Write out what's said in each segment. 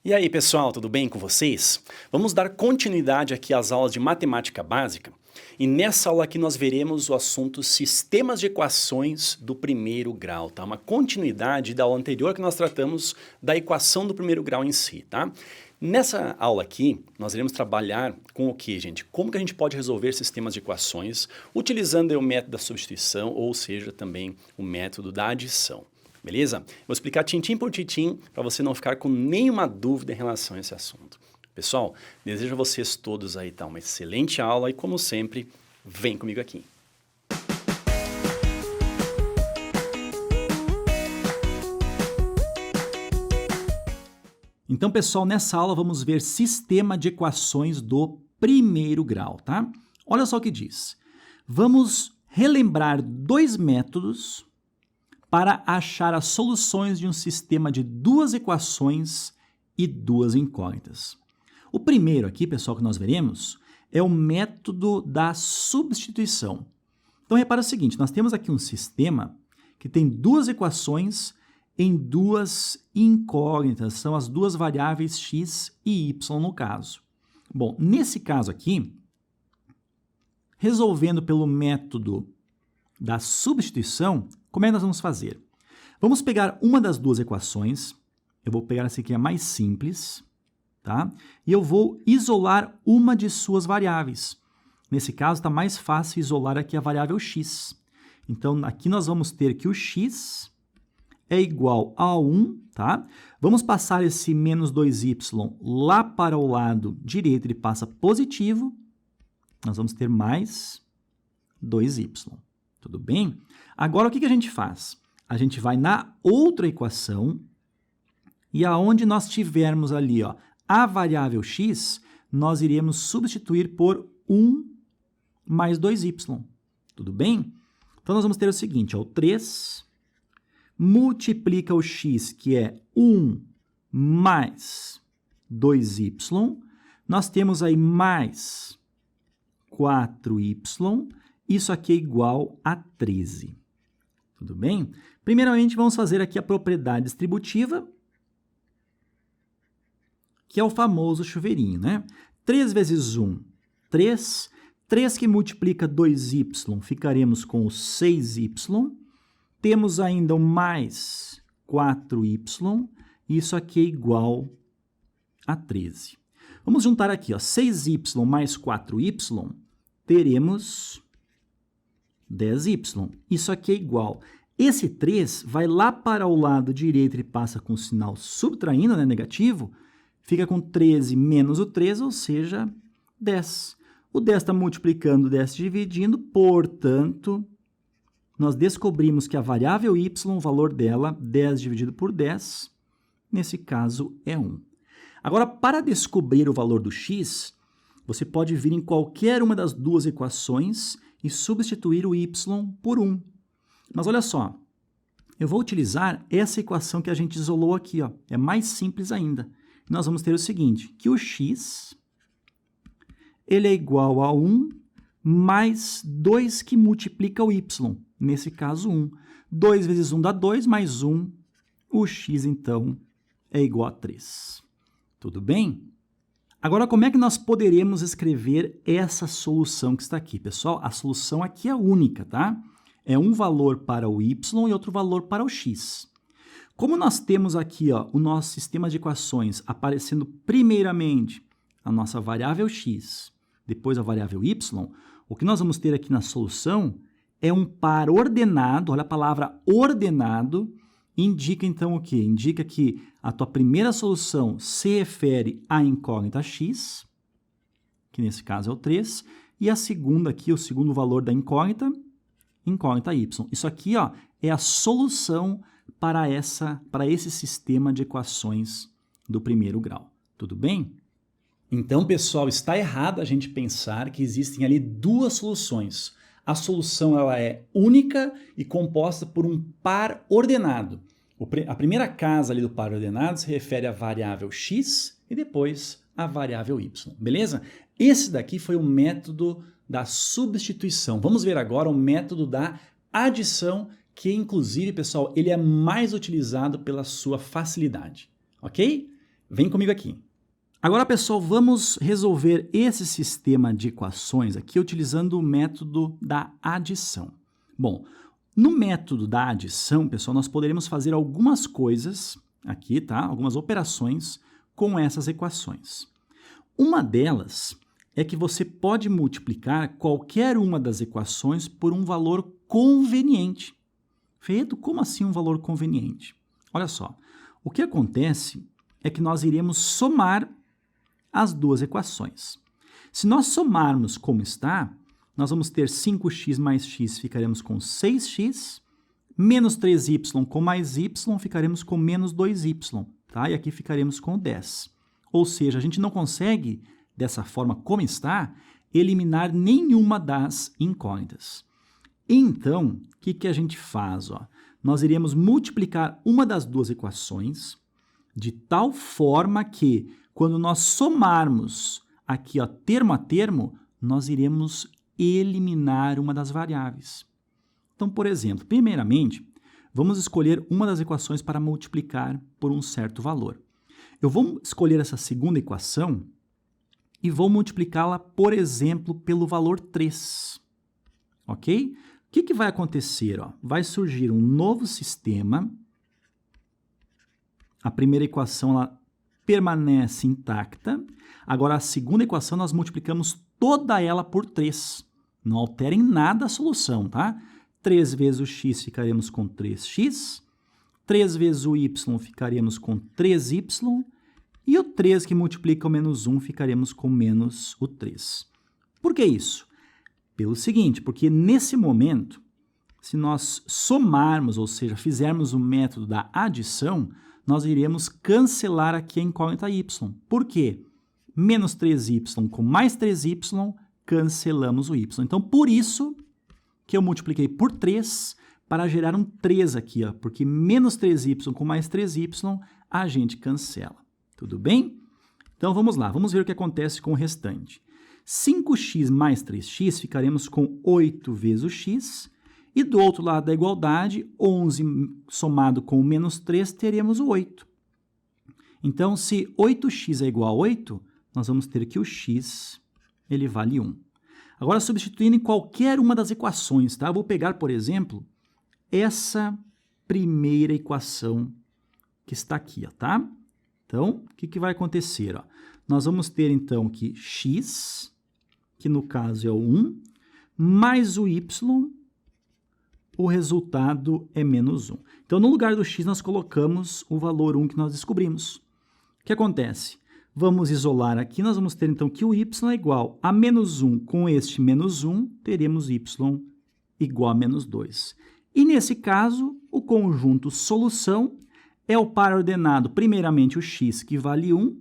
E aí, pessoal, tudo bem com vocês? Vamos dar continuidade aqui às aulas de matemática básica. E nessa aula aqui nós veremos o assunto sistemas de equações do primeiro grau, tá? Uma continuidade da aula anterior que nós tratamos da equação do primeiro grau em si, tá? Nessa aula aqui, nós iremos trabalhar com o que, gente? Como que a gente pode resolver sistemas de equações utilizando o método da substituição, ou seja, também o método da adição. Beleza? Vou explicar tintim por tintim para você não ficar com nenhuma dúvida em relação a esse assunto. Pessoal, desejo a vocês todos aí, tá? Uma excelente aula e, como sempre, vem comigo aqui. Então, pessoal, nessa aula vamos ver sistema de equações do primeiro grau, tá? Olha só o que diz. Vamos relembrar dois métodos para achar as soluções de um sistema de duas equações e duas incógnitas. O primeiro aqui, pessoal, que nós veremos é o método da substituição. Então, repara o seguinte, nós temos aqui um sistema que tem duas equações em duas incógnitas, são as duas variáveis x e y no caso. Bom, nesse caso aqui, resolvendo pelo método da substituição, como é que nós vamos fazer? Vamos pegar uma das duas equações, eu vou pegar essa aqui, a mais simples, tá? E eu vou isolar uma de suas variáveis. Nesse caso, está mais fácil isolar aqui a variável x. Então, aqui nós vamos ter que o x é igual a 1, tá? Vamos passar esse menos 2y lá para o lado direito, ele passa positivo, nós vamos ter mais 2y. Tudo bem? Agora, o que a gente faz? A gente vai na outra equação e aonde nós tivermos ali, ó, a variável x, nós iremos substituir por 1 mais 2y. Tudo bem? Então, nós vamos ter o seguinte, ó, o 3 multiplica o x, que é 1 mais 2y. Nós temos aí mais 4y. Isso aqui é igual a 13. Tudo bem? Primeiramente, vamos fazer aqui a propriedade distributiva, que é o famoso chuveirinho, né? 3 vezes 1, 3. 3 que multiplica 2y, ficaremos com o 6y. Temos ainda o mais 4y. Isso aqui é igual a 13. Vamos juntar aqui, ó, 6y mais 4y, teremos 10y. Isso aqui é igual. Esse 3 vai lá para o lado direito, ele passa com o sinal subtraindo, né, negativo, fica com 13 menos o 3, ou seja, 10. O 10 está multiplicando, o 10 dividindo, portanto, nós descobrimos que a variável y, o valor dela, 10 dividido por 10, nesse caso é 1. Agora, para descobrir o valor do x, você pode vir em qualquer uma das duas equações e substituir o y por 1. Mas olha só, eu vou utilizar essa equação que a gente isolou aqui, ó. É mais simples ainda. Nós vamos ter o seguinte, que o x ele é igual a 1 mais 2 que multiplica o y, nesse caso 1. 2 vezes 1 dá 2, mais 1, o x então é igual a 3. Tudo bem? Agora, como é que nós poderemos escrever essa solução que está aqui? Pessoal, a solução aqui é única, tá? É um valor para o y e outro valor para o x. Como nós temos aqui, ó, o nosso sistema de equações aparecendo primeiramente a nossa variável x, depois a variável y, o que nós vamos ter aqui na solução é um par ordenado, olha a palavra ordenado, indica então o quê? Indica que a tua primeira solução se refere à incógnita x, que nesse caso é o 3, e a segunda aqui, o segundo valor da incógnita y. Isso aqui, ó, é a solução para esse sistema de equações do primeiro grau. Tudo bem? Então, pessoal, está errado a gente pensar que existem ali duas soluções. A solução ela é única e composta por um par ordenado. A primeira casa ali do par ordenado se refere à variável x e depois à variável y, beleza? Esse daqui foi o método da substituição. Vamos ver agora o método da adição, que inclusive, pessoal, ele é mais utilizado pela sua facilidade, ok? Vem comigo aqui. Agora, pessoal, vamos resolver esse sistema de equações aqui utilizando o método da adição. Bom, no método da adição, pessoal, nós poderíamos fazer algumas coisas aqui, tá? Algumas operações com essas equações. Uma delas é que você pode multiplicar qualquer uma das equações por um valor conveniente. Feito, como assim um valor conveniente? Olha só, o que acontece é que nós iremos somar as duas equações. Se nós somarmos como está, nós vamos ter 5x mais x, ficaremos com 6x, menos 3y com mais y, ficaremos com menos 2y, tá? E aqui ficaremos com 10. Ou seja, a gente não consegue, dessa forma como está, eliminar nenhuma das incógnitas. Então, o que a gente faz? Ó? Nós iremos multiplicar uma das duas equações de tal forma que, quando nós somarmos aqui, ó, termo a termo, nós iremos eliminar uma das variáveis. Então, por exemplo, primeiramente, vamos escolher uma das equações para multiplicar por um certo valor. Eu vou escolher essa segunda equação e vou multiplicá-la, por exemplo, pelo valor 3. Ok? O que vai acontecer? Ó? Vai surgir um novo sistema. A primeira equação ela permanece intacta. Agora, a segunda equação, nós multiplicamos toda ela por 3. Não altera em nada a solução, tá? 3 vezes o x ficaremos com 3x. 3 vezes o y ficaremos com 3y. E o 3 que multiplica o menos 1 ficaremos com menos o 3. Por que isso? Pelo seguinte, porque nesse momento, se nós somarmos, ou seja, fizermos o método da adição, nós iremos cancelar aqui a incógnita y. Por quê? Menos 3y com mais 3y, cancelamos o y. Então, por isso que eu multipliquei por 3 para gerar um 3 aqui, ó, porque menos 3y com mais 3y a gente cancela. Tudo bem? Então, vamos lá. Vamos ver o que acontece com o restante. 5x mais 3x, ficaremos com 8 vezes o x. E do outro lado da igualdade, 11 somado com o menos 3, teremos o 8. Então, se 8x é igual a 8, nós vamos ter que o x ele vale 1. Agora, substituindo em qualquer uma das equações, tá? Eu vou pegar, por exemplo, essa primeira equação que está aqui, ó, tá? Então, o que vai acontecer? Ó? Nós vamos ter, então, que x, que no caso é o 1, mais o y, o resultado é menos 1. Então, no lugar do x, nós colocamos o valor 1 que nós descobrimos. O que acontece? Vamos isolar aqui, nós vamos ter, então, que o y é igual a menos 1. Com este menos 1, teremos y igual a menos 2. E, nesse caso, o conjunto solução é o par ordenado, primeiramente, o x, que vale 1,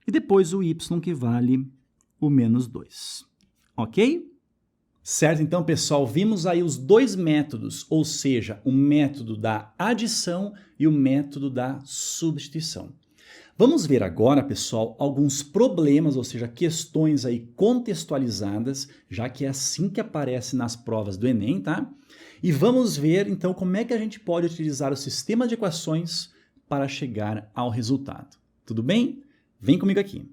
e depois o y, que vale o menos 2. Ok? Certo, então, pessoal, vimos aí os dois métodos, ou seja, o método da adição e o método da substituição. Vamos ver agora, pessoal, alguns problemas, ou seja, questões aí contextualizadas, já que é assim que aparece nas provas do Enem, tá? E vamos ver, então, como é que a gente pode utilizar o sistema de equações para chegar ao resultado. Tudo bem? Vem comigo aqui.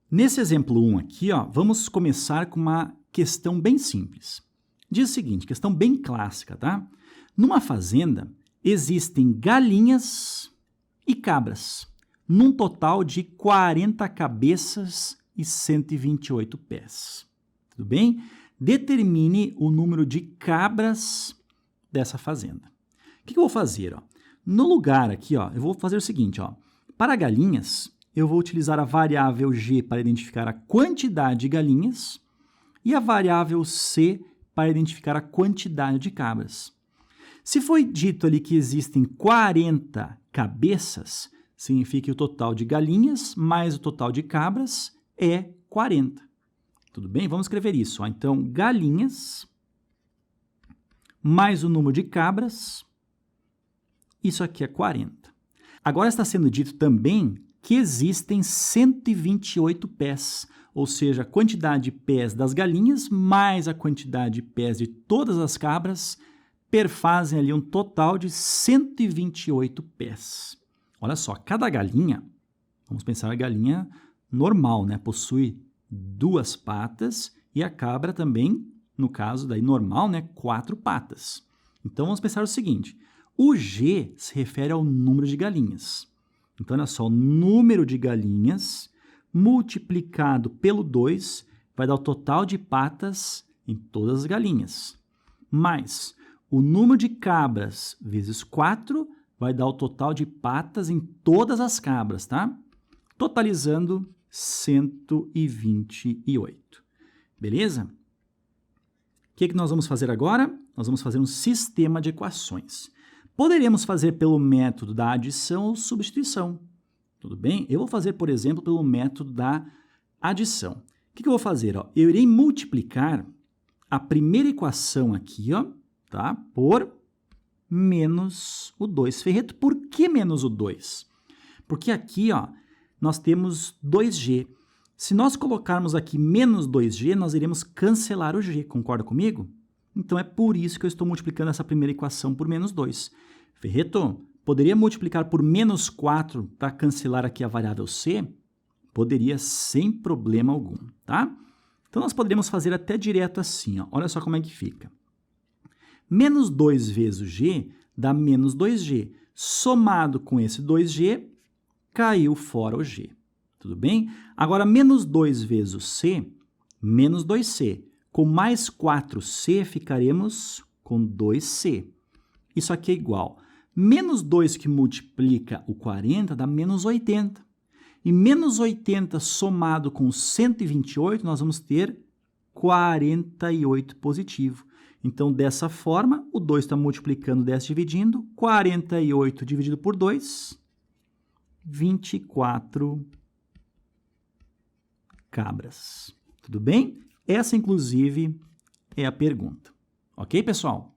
Nesse exemplo 1 aqui, ó, vamos começar com uma questão bem simples. Diz o seguinte, questão bem clássica, tá? Numa fazenda, existem galinhas e cabras, num total de 40 cabeças e 128 pés. Tudo bem? Determine o número de cabras dessa fazenda. O que eu vou fazer? Ó? No lugar aqui, ó, eu vou fazer o seguinte, ó. Para galinhas, eu vou utilizar a variável g para identificar a quantidade de galinhas e a variável c para identificar a quantidade de cabras. Se foi dito ali que existem 40 cabeças, significa que o total de galinhas mais o total de cabras é 40. Tudo bem? Vamos escrever isso. Ó. Então, galinhas mais o número de cabras, isso aqui é 40. Agora está sendo dito também que existem 128 pés, ou seja, a quantidade de pés das galinhas mais a quantidade de pés de todas as cabras perfazem ali um total de 128 pés. Olha só, cada galinha Vamos pensar a galinha normal, né? Possui 2 patas e a cabra também, no caso daí normal, né? 4 patas. Então, vamos pensar o seguinte. O G se refere ao número de galinhas. Então, olha só, o número de galinhas multiplicado pelo 2 vai dar o total de patas em todas as galinhas. Mais o número de cabras vezes 4 vai dar o total de patas em todas as cabras, tá? Totalizando 128. Beleza? O que nós vamos fazer agora? Nós vamos fazer um sistema de equações. Poderíamos fazer pelo método da adição ou substituição. Tudo bem? Eu vou fazer, por exemplo, pelo método da adição. O que eu vou fazer? Ó? Eu irei multiplicar a primeira equação aqui, ó, tá? Por menos o 2. Ferreto, por que menos o 2? Porque aqui, ó, nós temos 2G. Se nós colocarmos aqui menos 2G, nós iremos cancelar o G. Concorda comigo? Então, é por isso que eu estou multiplicando essa primeira equação por menos 2. Ferreto, poderia multiplicar por menos 4 para cancelar aqui a variável C? Poderia, sem problema algum, tá? Então, nós poderíamos fazer até direto assim, ó. Olha só como é que fica. Menos 2 vezes o G dá menos 2G. Somado com esse 2G, caiu fora o G. Tudo bem? Agora, menos 2 vezes o C, menos 2C. Com mais 4C, ficaremos com 2C. Isso aqui é igual. Menos 2 que multiplica o 40 dá menos 80. E menos 80 somado com 128, nós vamos ter 48 positivo. Então, dessa forma, o 2 está multiplicando 10 dividindo. 48 dividido por 2, 24 cabras. Tudo bem? Essa, inclusive, é a pergunta. Ok, pessoal?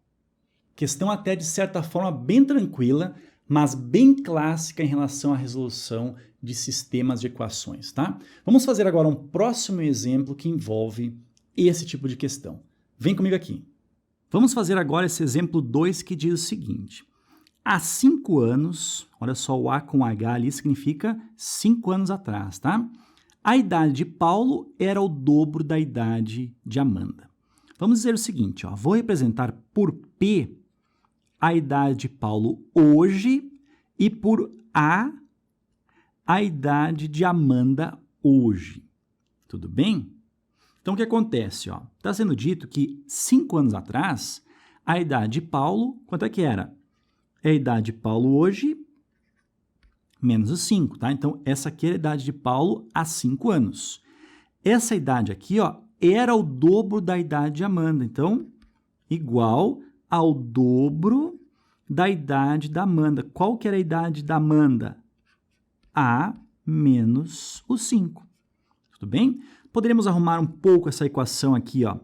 Questão até, de certa forma, bem tranquila, mas bem clássica em relação à resolução de sistemas de equações, tá? Vamos fazer agora um próximo exemplo que envolve esse tipo de questão. Vem comigo aqui. Vamos fazer agora esse exemplo 2 que diz o seguinte. Há 5 anos, olha só, o A com H ali significa 5 anos atrás, tá? A idade de Paulo era o dobro da idade de Amanda. Vamos dizer o seguinte, ó, vou representar por P a idade de Paulo hoje e por A idade de Amanda hoje. Tudo bem? Então, o que acontece? Está sendo dito que 5 anos atrás, a idade de Paulo, quanto é que era? É a idade de Paulo hoje menos os 5, tá? Então, essa aqui é a idade de Paulo há 5 anos. Essa idade aqui, ó, era o dobro da idade de Amanda. Então, igual ao dobro da idade da Amanda. Qual que era a idade da Amanda? A menos o 5. Tudo bem? Poderíamos arrumar um pouco essa equação aqui, ó,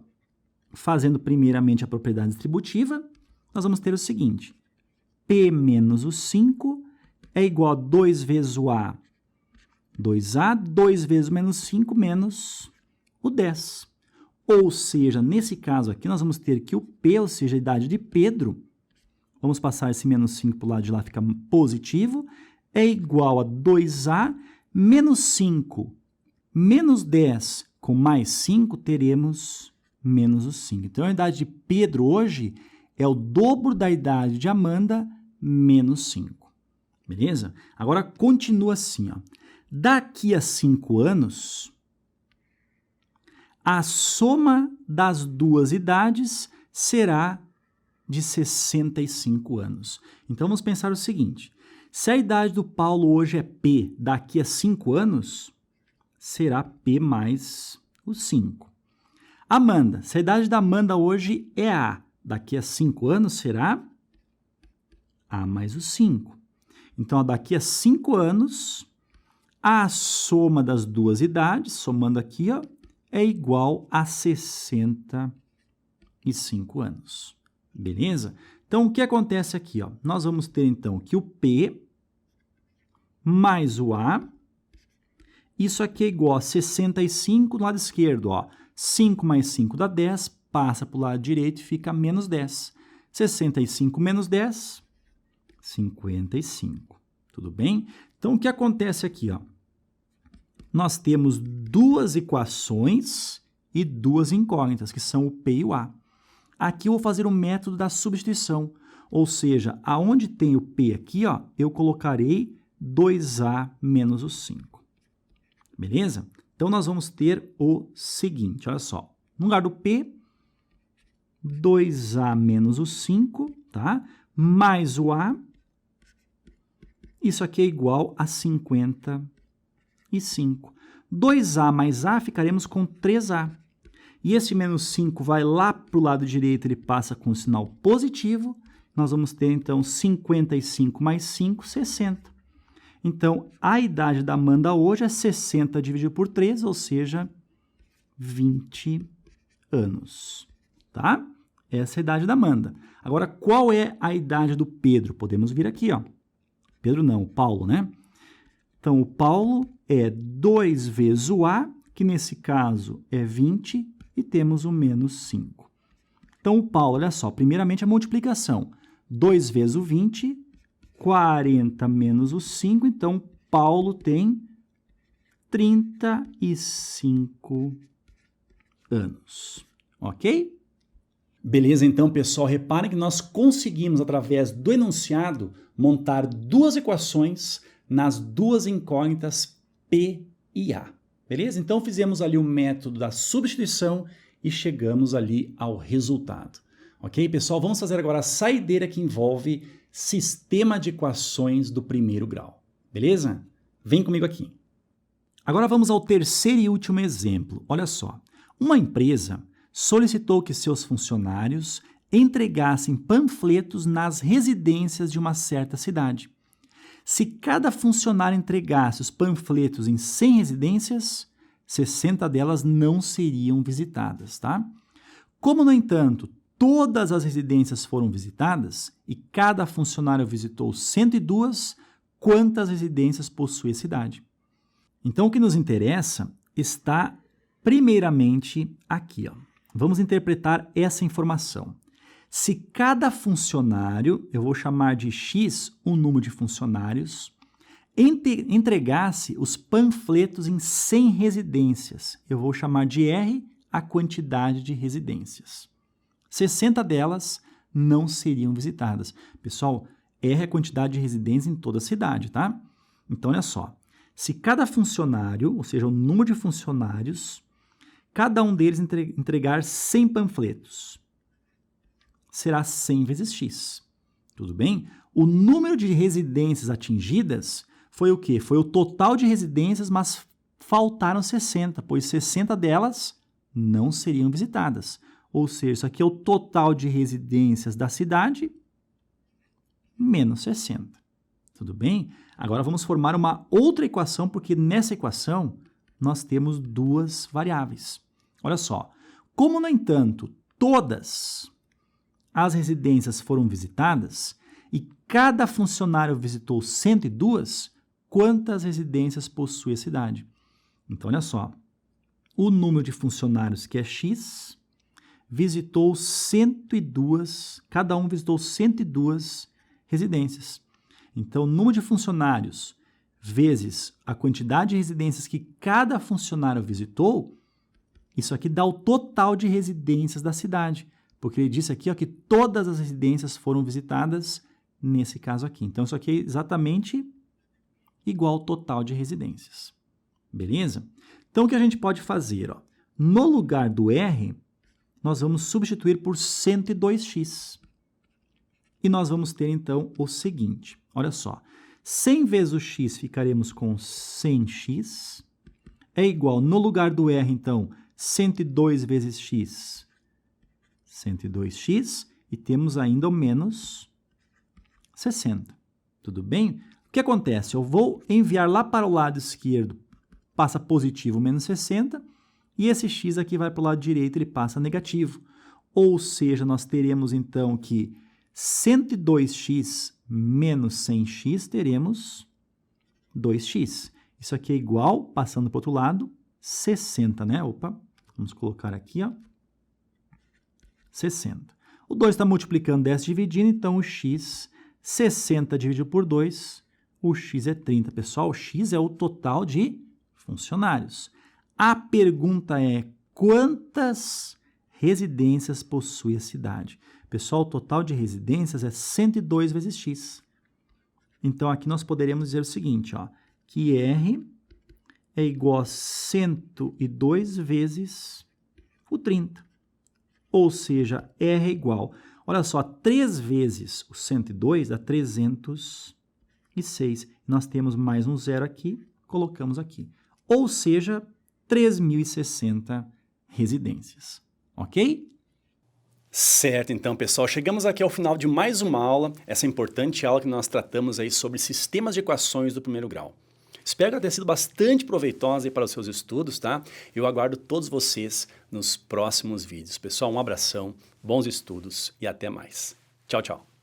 fazendo primeiramente a propriedade distributiva. Nós vamos ter o seguinte. P menos o 5 é igual a 2 vezes o A, 2A, 2 vezes o menos 5 menos o 10. Ou seja, nesse caso aqui, nós vamos ter que o P, ou seja, a idade de Pedro, vamos passar esse menos 5 para o lado de lá, fica positivo, é igual a 2A menos 5 menos 10 com mais 5, teremos menos o 5. Então, a idade de Pedro hoje é o dobro da idade de Amanda menos 5. Beleza? Agora, continua assim, ó. Daqui a 5 anos, a soma das duas idades será de 65 anos. Então, vamos pensar o seguinte. Se a idade do Paulo hoje é P, daqui a 5 anos, será P mais o 5. Amanda, se a idade da Amanda hoje é A, daqui a 5 anos será A mais o 5. Então, daqui a 5 anos, a soma das duas idades, somando aqui, ó, é igual a 65 anos. Beleza? Então, o que acontece aqui? Ó? Nós vamos ter, então, que o P mais o A, isso aqui é igual a 65 do lado esquerdo. Ó. 5 mais 5 dá 10, passa para o lado direito e fica menos 10. 65 menos 10, 55. Tudo bem? Então, o que acontece aqui? Ó? nós temos duas equações e duas incógnitas, que são o P e o A. Aqui eu vou fazer o método da substituição, ou seja, aonde tem o P aqui, ó, eu colocarei 2A menos o 5. Beleza? Então, nós vamos ter o seguinte, olha só. No lugar do P, 2A menos o 5, tá? Mais o A. Isso aqui é igual a 55. 2A mais A, ficaremos com 3A. E esse menos 5 vai lá para o lado direito, ele passa com o sinal positivo. Nós vamos ter, então, 55 mais 5, 60. Então, a idade da Amanda hoje é 60 dividido por 3, ou seja, 20 anos. Tá? Essa é a idade da Amanda. Agora, qual é a idade do Pedro? Podemos vir aqui, ó. Pedro não, o Paulo, né? Então, o Paulo é 2 vezes o A, que nesse caso é 20, e temos o menos 5. Então, o Paulo, olha só, primeiramente a multiplicação. 2 vezes o 20, 40 menos o 5, então Paulo tem 35 anos. Ok? Beleza, então, pessoal, reparem que nós conseguimos, através do enunciado, montar duas equações nas duas incógnitas P e A. Beleza? Então, fizemos ali o método da substituição e chegamos ali ao resultado. Ok, pessoal? Vamos fazer agora a saideira que envolve sistema de equações do primeiro grau. Beleza? Vem comigo aqui. Agora vamos ao terceiro e último exemplo. Olha só. Uma empresa solicitou que seus funcionários entregassem panfletos nas residências de uma certa cidade. Se cada funcionário entregasse os panfletos em 100 residências, 60 delas não seriam visitadas, tá? Como, no entanto, todas as residências foram visitadas e cada funcionário visitou 102, quantas residências possui a cidade? Então, o que nos interessa está primeiramente aqui, ó. Vamos interpretar essa informação. Se cada funcionário, eu vou chamar de X um número de funcionários, entregasse os panfletos em 100 residências, eu vou chamar de R a quantidade de residências. 60 delas não seriam visitadas. Pessoal, R é a quantidade de residências em toda a cidade, tá? Então, olha só. Se cada funcionário, ou seja, o número de funcionários, cada um deles entregar 100 panfletos, será 100 vezes X. Tudo bem? O número de residências atingidas foi o quê? Foi o total de residências, mas faltaram 60, pois 60 delas não seriam visitadas. Ou seja, isso aqui é o total de residências da cidade menos 60. Tudo bem? Agora vamos formar uma outra equação, porque nessa equação nós temos duas variáveis. Olha só. Como, no entanto, todas as residências foram visitadas e cada funcionário visitou 102, quantas residências possui a cidade? Então, olha só. O número de funcionários, que é X, visitou 102, cada um visitou 102 residências. Então, o número de funcionários vezes a quantidade de residências que cada funcionário visitou, isso aqui dá o total de residências da cidade. Porque ele disse aqui, ó, que todas as residências foram visitadas nesse caso aqui. Então, isso aqui é exatamente igual ao total de residências. Beleza? Então, o que a gente pode fazer? Ó? No lugar do R, nós vamos substituir por 102x. E nós vamos ter, então, o seguinte. Olha só. 100 vezes o x, ficaremos com 100x. É igual, no lugar do R, então, 102 vezes x, 102x, e temos ainda o menos 60. Tudo bem? O que acontece? Eu vou enviar lá para o lado esquerdo, passa positivo, menos 60, e esse x aqui vai para o lado direito, ele passa negativo. Ou seja, nós teremos então que 102x menos 100x, teremos 2x. Isso aqui é igual, passando para o outro lado, 60, né? Opa, vamos colocar aqui, ó. 60. O 2 está multiplicando 10 dividindo, então o x, 60 dividido por 2, o x é 30. Pessoal, o x é o total de funcionários. A pergunta é: quantas residências possui a cidade? Pessoal, o total de residências é 102 vezes x. Então, aqui nós poderíamos dizer o seguinte, ó, que R é igual a 102 vezes o 30. Ou seja, R é igual, olha só, 3 vezes o 102 dá 306. Nós temos mais um zero aqui, colocamos aqui. Ou seja, 3.060 residências. Ok? Certo, então, pessoal, chegamos aqui ao final de mais uma aula, essa importante aula que nós tratamos aí sobre sistemas de equações do primeiro grau. Espero que ela tenha sido bastante proveitosa aí para os seus estudos, tá? Eu aguardo todos vocês nos próximos vídeos. Pessoal, um abração, bons estudos e até mais. Tchau, tchau.